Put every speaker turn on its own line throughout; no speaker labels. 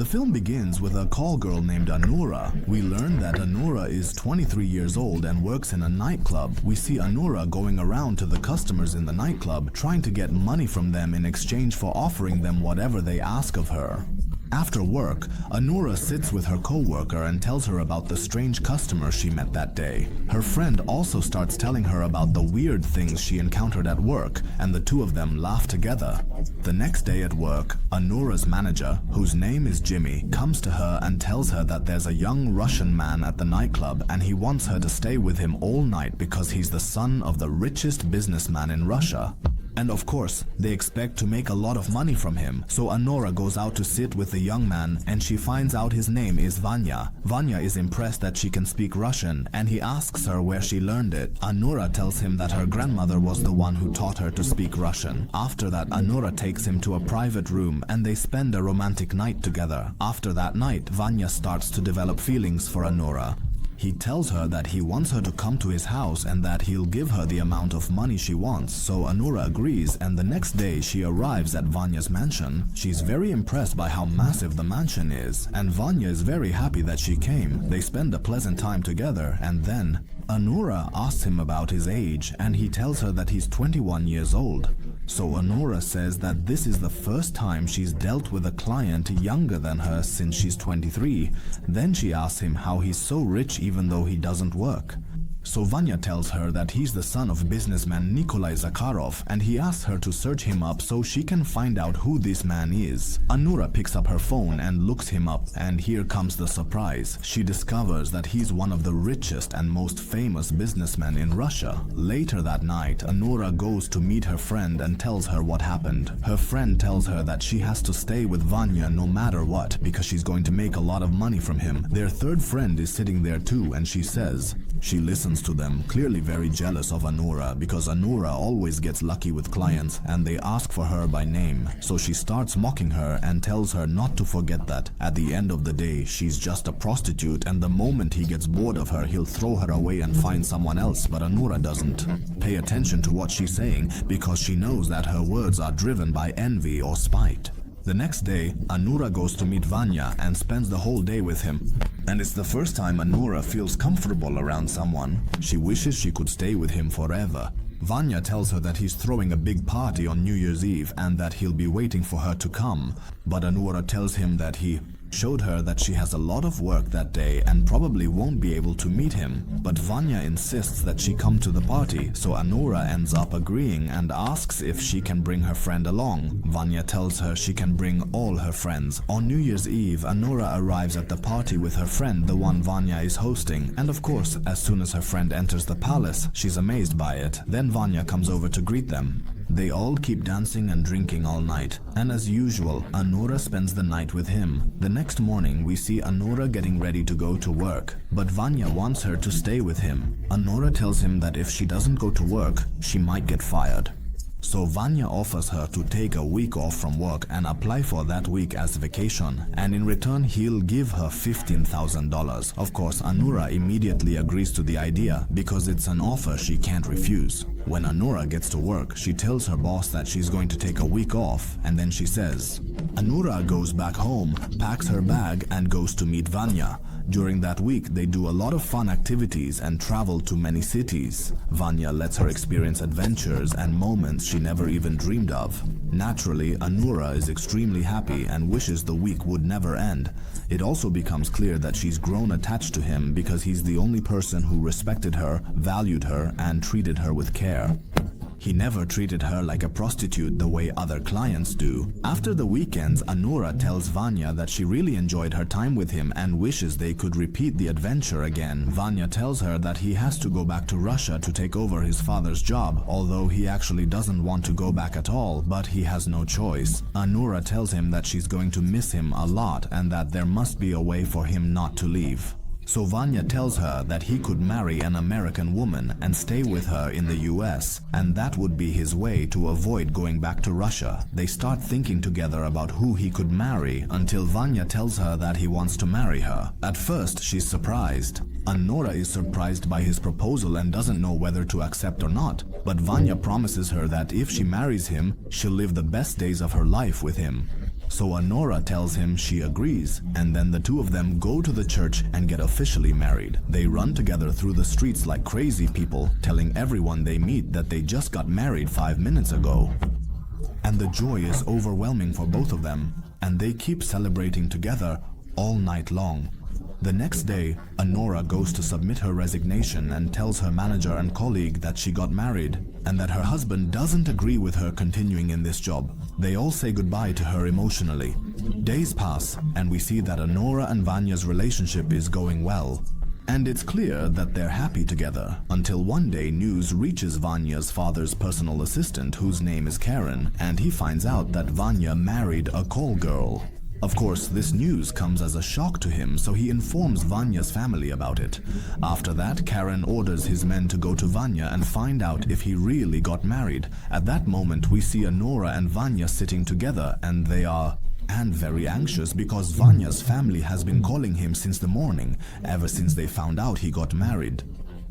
The film begins with a call girl named Anora. We learn that Anora is 23 years old and works in a nightclub. We see Anora going around to the customers in the nightclub, trying to get money from them in exchange for offering them whatever they ask of her. After work, Anora sits with her co-worker and tells her about the strange customer she met that day. Her friend also starts telling her about the weird things she encountered at work, and the two of them laugh together. The next day at work, Anora's manager, whose name is Jimmy, comes to her and tells her that there's a young Russian man at the nightclub and he wants her to stay with him all night because he's the son of the richest businessman in Russia. And of course, they expect to make a lot of money from him, so Anora goes out to sit with the young man and she finds out his name is Vanya. Vanya is impressed that she can speak Russian and he asks her where she learned it. Anora tells him that her grandmother was the one who taught her to speak Russian. After that, Anora takes him to a private room and they spend a romantic night together. After that night, Vanya starts to develop feelings for Anora. He tells her that he wants her to come to his house and that he'll give her the amount of money she wants, so Anora agrees, and the next day she arrives at Vanya's mansion. She's very impressed by how massive the mansion is, and Vanya is very happy that she came. They spend a pleasant time together, and then Anora asks him about his age, and he tells her that he's 21 years old. So Anora says that this is the first time she's dealt with a client younger than her since she's 23. Then she asks him how he's so rich even though he doesn't work. So Vanya tells her that he's the son of businessman Nikolai Zakharov, and he asks her to search him up so she can find out who this man is. Anora picks up her phone and looks him up, and here comes the surprise. She discovers that he's one of the richest and most famous businessmen in Russia. Later that night, Anora goes to meet her friend and tells her what happened. Her friend tells her that she has to stay with Vanya no matter what because she's going to make a lot of money from him. Their third friend is sitting there too, and she says. She listens to them, clearly very jealous of Anora because Anora always gets lucky with clients and they ask for her by name. So she starts mocking her and tells her not to forget that at the end of the day she's just a prostitute, and the moment he gets bored of her he'll throw her away and find someone else. But Anora doesn't pay attention to what she's saying because she knows that her words are driven by envy or spite. The next day, Anora goes to meet Vanya and spends the whole day with him. And it's the first time Anora feels comfortable around someone. She wishes she could stay with him forever. Vanya tells her that he's throwing a big party on New Year's Eve and that he'll be waiting for her to come. But Anora tells him that he showed her that she has a lot of work that day and probably won't be able to meet him. But Vanya insists that she come to the party, so Anora ends up agreeing and asks if she can bring her friend along. Vanya tells her she can bring all her friends. On New Year's Eve, Anora arrives at the party with her friend, the one Vanya is hosting, and of course, as soon as her friend enters the palace, she's amazed by it. Then Vanya comes over to greet them. They all keep dancing and drinking all night, and as usual, Anora spends the night with him. The next morning, we see Anora getting ready to go to work, but Vanya wants her to stay with him. Anora tells him that if she doesn't go to work, she might get fired. So Vanya offers her to take a week off from work and apply for that week as vacation, and in return he'll give her $15,000. Of course, Anora immediately agrees to the idea because it's an offer she can't refuse. When Anora gets to work, she tells her boss that she's going to take a week off, and then she says. Anora goes back home, packs her bag, and goes to meet Vanya. During that week, they do a lot of fun activities and travel to many cities. Vanya lets her experience adventures and moments she never even dreamed of. Naturally, Anora is extremely happy and wishes the week would never end. It also becomes clear that she's grown attached to him because he's the only person who respected her, valued her, and treated her with care. He never treated her like a prostitute the way other clients do. After the weekends, Anora tells Vanya that she really enjoyed her time with him and wishes they could repeat the adventure again. Vanya tells her that he has to go back to Russia to take over his father's job, although he actually doesn't want to go back at all, but he has no choice. Anora tells him that she's going to miss him a lot and that there must be a way for him not to leave. So Vanya tells her that he could marry an American woman and stay with her in the US, and that would be his way to avoid going back to Russia. They start thinking together about who he could marry until Vanya tells her that he wants to marry her. At first, she's surprised. Anora is surprised by his proposal and doesn't know whether to accept or not, but Vanya promises her that if she marries him, she'll live the best days of her life with him. So Anora tells him she agrees, and then the two of them go to the church and get officially married. They run together through the streets like crazy people, telling everyone they meet that they just got married 5 minutes ago. And the joy is overwhelming for both of them, and they keep celebrating together all night long. The next day, Anora goes to submit her resignation and tells her manager and colleague that she got married and that her husband doesn't agree with her continuing in this job. They all say goodbye to her emotionally. Days pass, and we see that Anora and Vanya's relationship is going well. And it's clear that they're happy together, until one day news reaches Vanya's father's personal assistant, whose name is Karen, and he finds out that Vanya married a call girl. Of course, this news comes as a shock to him, so he informs Vanya's family about it. After that, Karen orders his men to go to Vanya and find out if he really got married. At that moment, we see Anora and Vanya sitting together, and they are very anxious because Vanya's family has been calling him since the morning, ever since they found out he got married.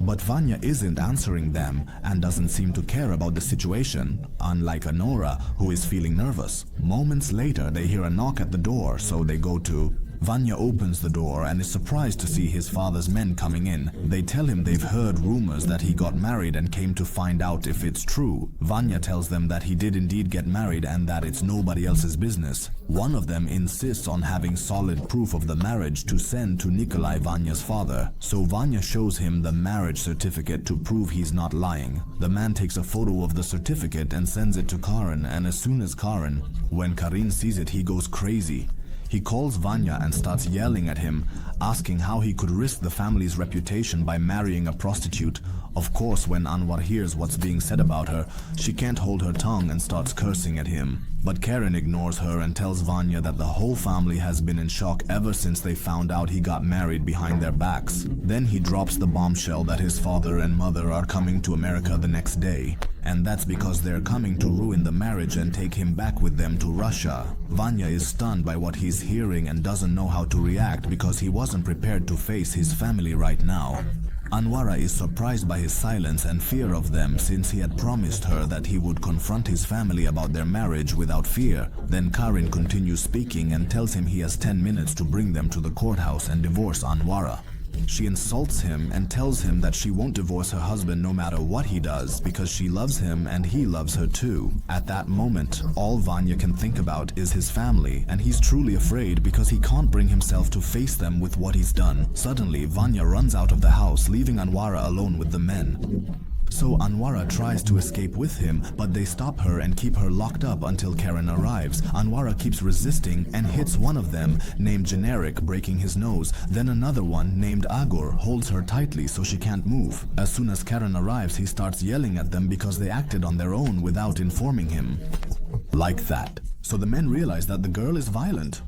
But Vanya isn't answering them and doesn't seem to care about the situation, unlike Anora, who is feeling nervous. Moments later, they hear a knock at the door, so they go to. Vanya opens the door and is surprised to see his father's men coming in. They tell him they've heard rumors that he got married and came to find out if it's true. Vanya tells them that he did indeed get married and that it's nobody else's business. One of them insists on having solid proof of the marriage to send to Nikolai, Vanya's father. So Vanya shows him the marriage certificate to prove he's not lying. The man takes a photo of the certificate and sends it to Karen, and as soon as when Karin sees it, he goes crazy. He calls Vanya and starts yelling at him, asking how he could risk the family's reputation by marrying a prostitute. Of course, when Anwar hears what's being said about her, she can't hold her tongue and starts cursing at him. But Karen ignores her and tells Vanya that the whole family has been in shock ever since they found out he got married behind their backs. Then he drops the bombshell that his father and mother are coming to America the next day. And that's because they're coming to ruin the marriage and take him back with them to Russia. Vanya is stunned by what he's hearing and doesn't know how to react because he wasn't prepared to face his family right now. Anwara is surprised by his silence and fear of them, since he had promised her that he would confront his family about their marriage without fear. Then Karin continues speaking and tells him he has 10 minutes to bring them to the courthouse and divorce Anwara. She insults him and tells him that she won't divorce her husband no matter what he does because she loves him and he loves her too. At that moment, all Vanya can think about is his family, and he's truly afraid because he can't bring himself to face them with what he's done. Suddenly, Vanya runs out of the house, leaving Anwara alone with the men. So Anwara tries to escape with him, but they stop her and keep her locked up until Karen arrives. Anwara keeps resisting and hits one of them, named Generic, breaking his nose. Then another one, named Agor, holds her tightly so she can't move. As soon as Karen arrives, he starts yelling at them because they acted on their own without informing him. Like that. So the men realize that the girl is violent,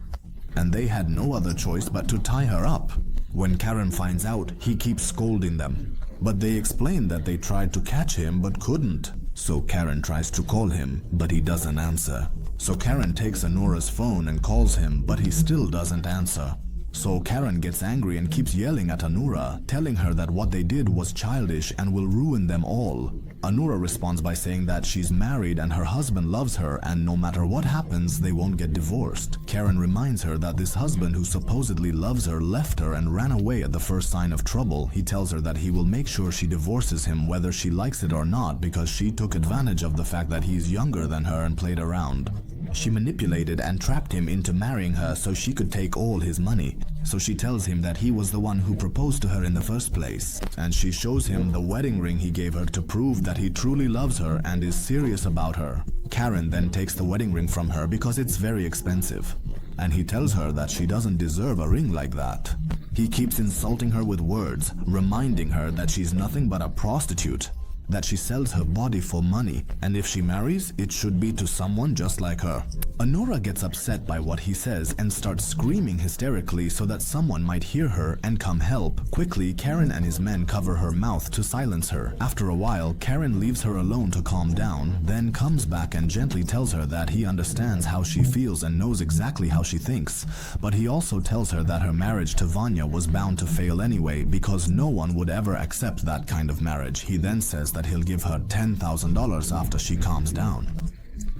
and they had no other choice but to tie her up. When Karen finds out, he keeps scolding them. But they explain that they tried to catch him but couldn't. So Karen tries to call him, but he doesn't answer. So Karen takes Anora's phone and calls him, but he still doesn't answer. So Karen gets angry and keeps yelling at Anora, telling her that what they did was childish and will ruin them all. Anora responds by saying that she's married and her husband loves her, and no matter what happens, they won't get divorced. Karen reminds her that this husband who supposedly loves her left her and ran away at the first sign of trouble. He tells her that he will make sure she divorces him whether she likes it or not, because she took advantage of the fact that he's younger than her and played around. She manipulated and trapped him into marrying her so she could take all his money. So she tells him that he was the one who proposed to her in the first place. And she shows him the wedding ring he gave her to prove that he truly loves her and is serious about her. Karen then takes the wedding ring from her because it's very expensive. And he tells her that she doesn't deserve a ring like that. He keeps insulting her with words, reminding her that she's nothing but a prostitute, that she sells her body for money, and if she marries, it should be to someone just like her. Anora gets upset by what he says and starts screaming hysterically so that someone might hear her and come help. Quickly, Karen and his men cover her mouth to silence her. After a while, Karen leaves her alone to calm down, then comes back and gently tells her that he understands how she feels and knows exactly how she thinks. But he also tells her that her marriage to Vanya was bound to fail anyway because no one would ever accept that kind of marriage. He then says that he'll give her $10,000 after she calms down.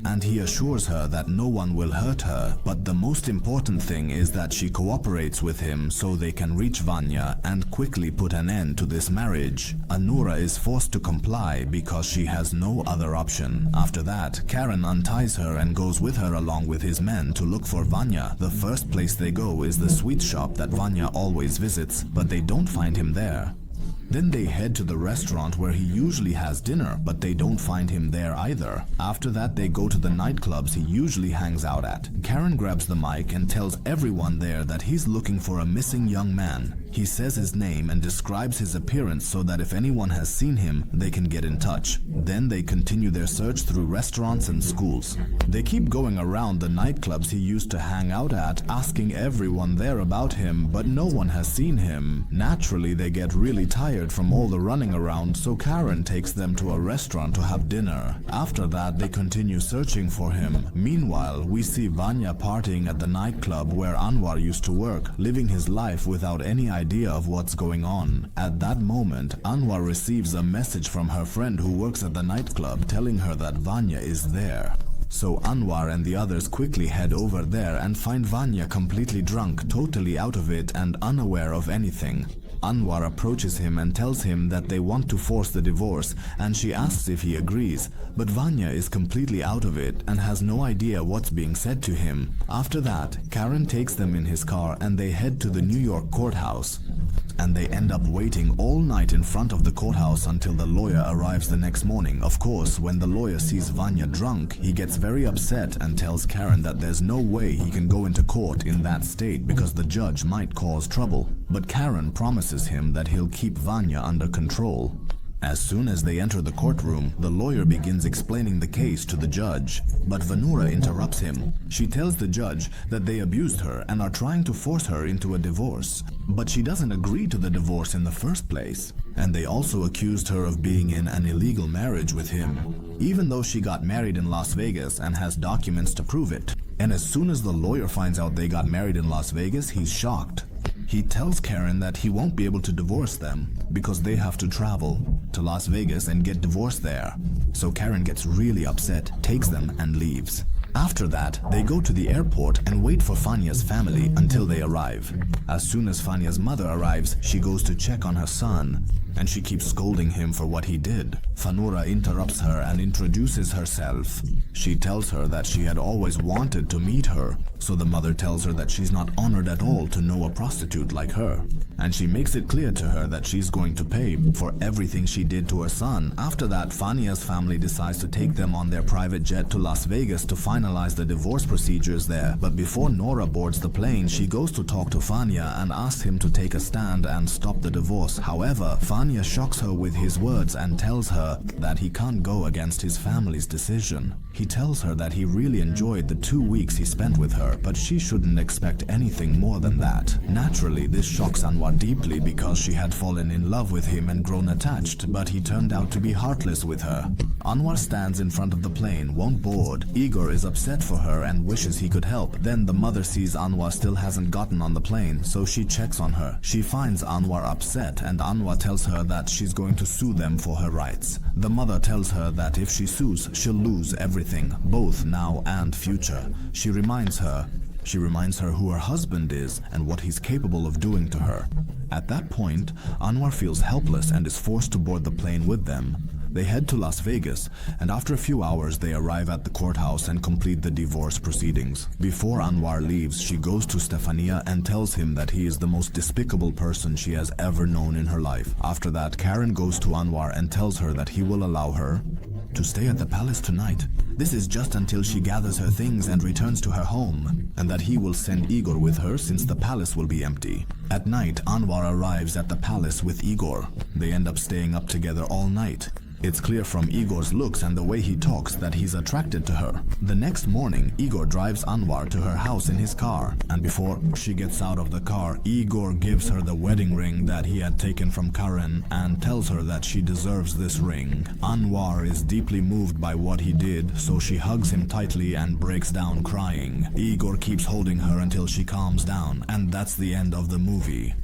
and he assures her that no one will hurt her, but the most important thing is that she cooperates with him so they can reach Vanya and quickly put an end to this marriage. Anora is forced to comply because she has no other option. After that, Karen unties her and goes with her along with his men to look for Vanya. The first place they go is the sweet shop that Vanya always visits, but they don't find him there. Then they head to the restaurant where he usually has dinner, but they don't find him there either. After that, they go to the nightclubs he usually hangs out at. Karen grabs the mic and tells everyone there that he's looking for a missing young man. He says his name and describes his appearance so that if anyone has seen him, they can get in touch. Then they continue their search through restaurants and schools. They keep going around the nightclubs he used to hang out at, asking everyone there about him, but no one has seen him. Naturally, they get really tired from all the running around, so Karen takes them to a restaurant to have dinner. After that, they continue searching for him. Meanwhile, we see Vanya partying at the nightclub where Anwar used to work, living his life without any idea of what's going on. At that moment, Anwar receives a message from her friend who works at the nightclub telling her that Vanya is there. So Anwar and the others quickly head over there and find Vanya completely drunk, totally out of it and unaware of anything. Anwar approaches him and tells him that they want to force the divorce, and she asks if he agrees, but Vanya is completely out of it and has no idea what's being said to him. After that, Karen takes them in his car and they head to the New York courthouse. And they end up waiting all night in front of the courthouse until the lawyer arrives the next morning. Of course, when the lawyer sees Vanya drunk, he gets very upset and tells Karen that there's no way he can go into court in that state because the judge might cause trouble. But Karen promises him that he'll keep Vanya under control. As soon as they enter the courtroom, the lawyer begins explaining the case to the judge. But Vanora interrupts him. She tells the judge that they abused her and are trying to force her into a divorce. But she doesn't agree to the divorce in the first place. And they also accused her of being in an illegal marriage with him, even though she got married in Las Vegas and has documents to prove it. And as soon as the lawyer finds out they got married in Las Vegas, he's shocked. He tells Karen that he won't be able to divorce them because they have to travel to Las Vegas and get divorced there. So Karen gets really upset, takes them and leaves. After that, they go to the airport and wait for Fanya's family until they arrive. As soon as Fanya's mother arrives, she goes to check on her son, and she keeps scolding him for what he did. Fanora interrupts her and introduces herself. She tells her that she had always wanted to meet her, so the mother tells her that she's not honored at all to know a prostitute like her. And she makes it clear to her that she's going to pay for everything she did to her son. After that, Fanya's family decides to take them on their private jet to Las Vegas to finalize the divorce procedures there. But before Nora boards the plane, she goes to talk to Fanya and asks him to take a stand and stop the divorce. However, Fanya shocks her with his words and tells her that he can't go against his family's decision. He tells her that he really enjoyed the 2 weeks he spent with her, but she shouldn't expect anything more than that. Naturally, this shocks Anwar deeply because she had fallen in love with him and grown attached, but he turned out to be heartless with her. Anwar stands in front of the plane, won't board. Igor is upset for her and wishes he could help. Then the mother sees Anwar still hasn't gotten on the plane, so she checks on her. She finds Anwar upset and Anwar tells her that she's going to sue them for her rights. The mother tells her that if she sues, she'll lose everything, both now and future. She reminds her who her husband is and what he's capable of doing to her. At that point, Anwar feels helpless and is forced to board the plane with them. They head to Las Vegas, and after a few hours they arrive at the courthouse and complete the divorce proceedings. Before Anwar leaves, she goes to Stefania and tells him that he is the most despicable person she has ever known in her life. After that, Karen goes to Anwar and tells her that he will allow her to stay at the palace tonight. This is just until she gathers her things and returns to her home, and that he will send Igor with her since the palace will be empty. At night, Anwar arrives at the palace with Igor. They end up staying up together all night. It's clear from Igor's looks and the way he talks that he's attracted to her. The next morning, Igor drives Anwar to her house in his car, and before she gets out of the car, Igor gives her the wedding ring that he had taken from Karen and tells her that she deserves this ring. Anwar is deeply moved by what he did, so she hugs him tightly and breaks down crying. Igor keeps holding her until she calms down, and that's the end of the movie.